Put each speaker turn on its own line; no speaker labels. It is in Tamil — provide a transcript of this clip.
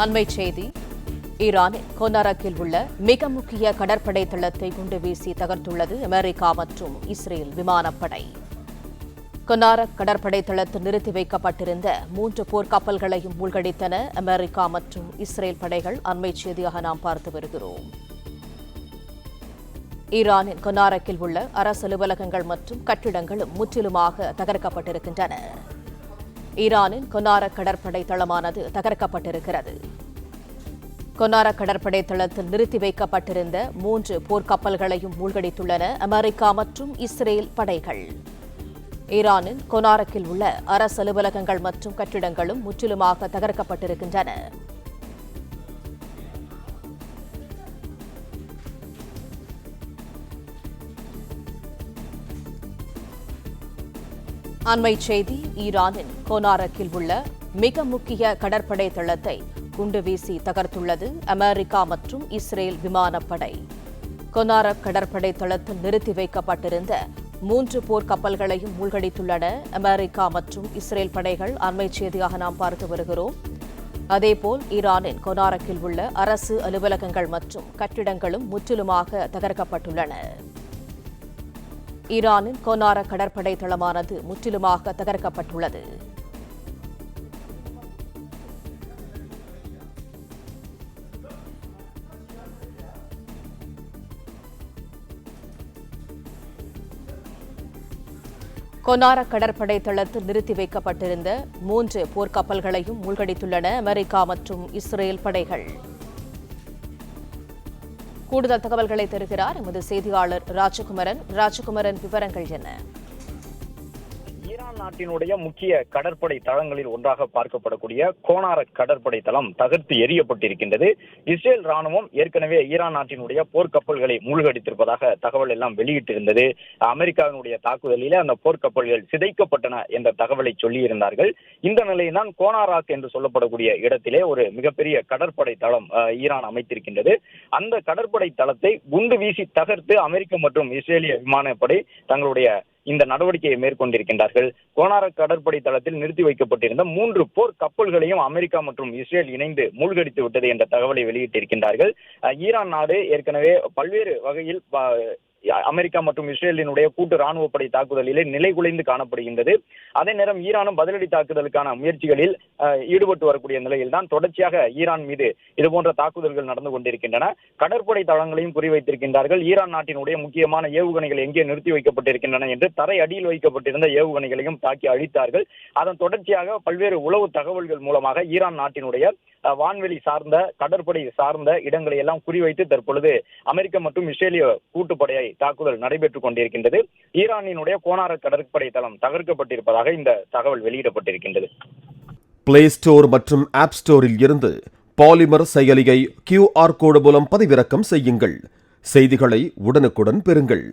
அண்மைச் செய்தி. ஈரானின் கொனாரக்கில் உள்ள மிக முக்கிய கடற்படை தளத்தை குண்டு வீசி தகர்த்துள்ளது அமெரிக்கா மற்றும் இஸ்ரேல் விமானப்படை. கொனாரக் கடற்படை தளத்தில் நிறுத்தி வைக்கப்பட்டிருந்த 3 போர்க்கப்பல்களையும் மூழ்கடித்தன அமெரிக்கா மற்றும் இஸ்ரேல் படைகள். அண்மைச் செய்தியாக நாம் பார்த்து வருகிறோம். ஈரானின் கொனாரக்கில் உள்ள அரசு அலுவலகங்கள் மற்றும் கட்டிடங்களும் முற்றிலுமாக தகர்க்கப்பட்டிருக்கின்றன. ஈரானின் கொனாரக் கடற்படை தளமானது தகர்க்கப்பட்டிருக்கிறது. கொனாரக் கடற்படை தளத்தில் நிறுத்தி வைக்கப்பட்டிருந்த 3 போர்க்கப்பல்களையும் மூழ்கடித்துள்ளன அமெரிக்கா மற்றும் இஸ்ரேல் படைகள். ஈரானின் கொனாரக்கில் உள்ள அரசு அலுவலகங்கள் மற்றும் கட்டிடங்களும் முற்றிலுமாக தகர்க்கப்பட்டிருக்கின்றன. அண்மைச் செய்தி. ஈரானின் கொனாரக்கில் உள்ள மிக முக்கிய கடற்படை தளத்தை குண்டு வீசி தகர்த்துள்ளது அமெரிக்கா மற்றும் இஸ்ரேல் விமானப்படை. கொனாரக் கடற்படை தளத்தில் நிறுத்தி வைக்கப்பட்டிருந்த 3 போர்க்கப்பல்களையும் மூழ்கடித்துள்ளன அமெரிக்கா மற்றும் இஸ்ரேல் படைகள். அண்மைச் செய்தியாக நாம் பார்த்து வருகிறோம். அதேபோல் ஈரானின் கொனாரக்கில் உள்ள அரசு அலுவலகங்கள் மற்றும் கட்டிடங்களும் முற்றிலுமாக தகர்க்கப்பட்டுள்ளன. ஈரானின் கொனாரக் கடற்படை தளமானது முற்றிலுமாக தகர்க்கப்பட்டுள்ளது. கொனாரக் கடற்படை தளத்தில் நிறுத்தி வைக்கப்பட்டிருந்த 3 போர்க்கப்பல்களையும் மூழ்கடித்துள்ளன அமெரிக்கா மற்றும் இஸ்ரேல் படைகள். கூடுதல் தகவல்களை தருகிறார் எமது செய்தியாளர் ராஜகுமரன். விவரங்கள் என்ன?
ஈரான் நாட்டினுடைய முக்கிய கடற்படை தளங்களில் ஒன்றாக பார்க்கப்படக்கூடிய கொனாரக் கடற்படை தளம் தகர்த்து எரியப்பட்டிருக்கின்றது. இஸ்ரேல் ராணுவம் ஏற்கனவே ஈரான் நாட்டினுடைய போர்க்கப்பல்களை மூழ்கடித்திருப்பதாக தகவல் எல்லாம் வெளியிட்டிருந்தது. அமெரிக்காவினுடைய தாக்குதலிலே அந்த போர்க்கப்பல்கள் சிதைக்கப்பட்டன என்ற தகவலை சொல்லியிருந்தார்கள். இந்த நிலையில்தான் கொனாரக் என்று சொல்லப்படக்கூடிய இடத்திலே ஒரு மிகப்பெரிய கடற்படை தளம் ஈரான் அமைத்திருக்கின்றது. அந்த கடற்படை தளத்தை குண்டு வீசி தகர்த்து அமெரிக்க மற்றும் இஸ்ரேலிய விமானப்படை தங்களுடைய இந்த நடவடிக்கையை மேற்கொண்டிருக்கின்றார்கள். கொனாரக் கடற்படை தளத்தில் நிறுத்தி வைக்கப்பட்டிருந்த 3 போர் கப்பல்களையும் அமெரிக்கா மற்றும் இஸ்ரேல் இணைந்து மூழ்கடித்து விட்டது என்ற தகவலை வெளியிட்டிருக்கின்றார்கள். ஈரான் நாடு ஏற்கனவே பல்வேறு வகையில் அமெரிக்கா மற்றும் இஸ்ரேலினுடைய கூட்டு ராணுவப்படை தாக்குதலிலே நிலைகுலைந்து காணப்படுகின்றது. அதே நேரம் ஈரானும் பதிலடி தாக்குதலுக்கான முயற்சிகளில் ஈடுபட்டு வரக்கூடிய நிலையில்தான் தொடர்ச்சியாக ஈரான் மீது இதுபோன்ற தாக்குதல்கள் நடந்து கொண்டிருக்கின்றன. கடற்படை தளங்களையும் குறிவைத்திருக்கின்றார்கள். ஈரான் நாட்டினுடைய முக்கியமான ஏவுகணைகள் எங்கே நிறுத்தி வைக்கப்பட்டிருக்கின்றன என்று தரை அடியில் வைக்கப்பட்டிருந்த ஏவுகணைகளையும் தாக்கி அழித்தார்கள். அதன் தொடர்ச்சியாக பல்வேறு உளவு தகவல்கள் மூலமாக ஈரான் நாட்டினுடைய வான்வெளி சார்ந்த கடற்படை சார்ந்த இடங்களை எல்லாம் குறிவைத்து தற்பொழுது அமெரிக்க மற்றும் இஸ்ரேலிய கூட்டுப்படையை தாக்குதல் நடைபெற்றுக் கொண்டிருக்கின்றது. ஈரானினுடைய கொனாரக் கடற்படை தளம் தகர்க்கப்பட்டிருப்பதாக இந்த தகவல் வெளியிடப்பட்டிருக்கின்றது.
பிளே ஸ்டோர் மற்றும் ஆப் ஸ்டோரில் இருந்து பாலிமர் செயலியை QR கோடு மூலம் பதிவிறக்கம் செய்யுங்கள். செய்திகளை உடனுக்குடன் பெறுங்கள்.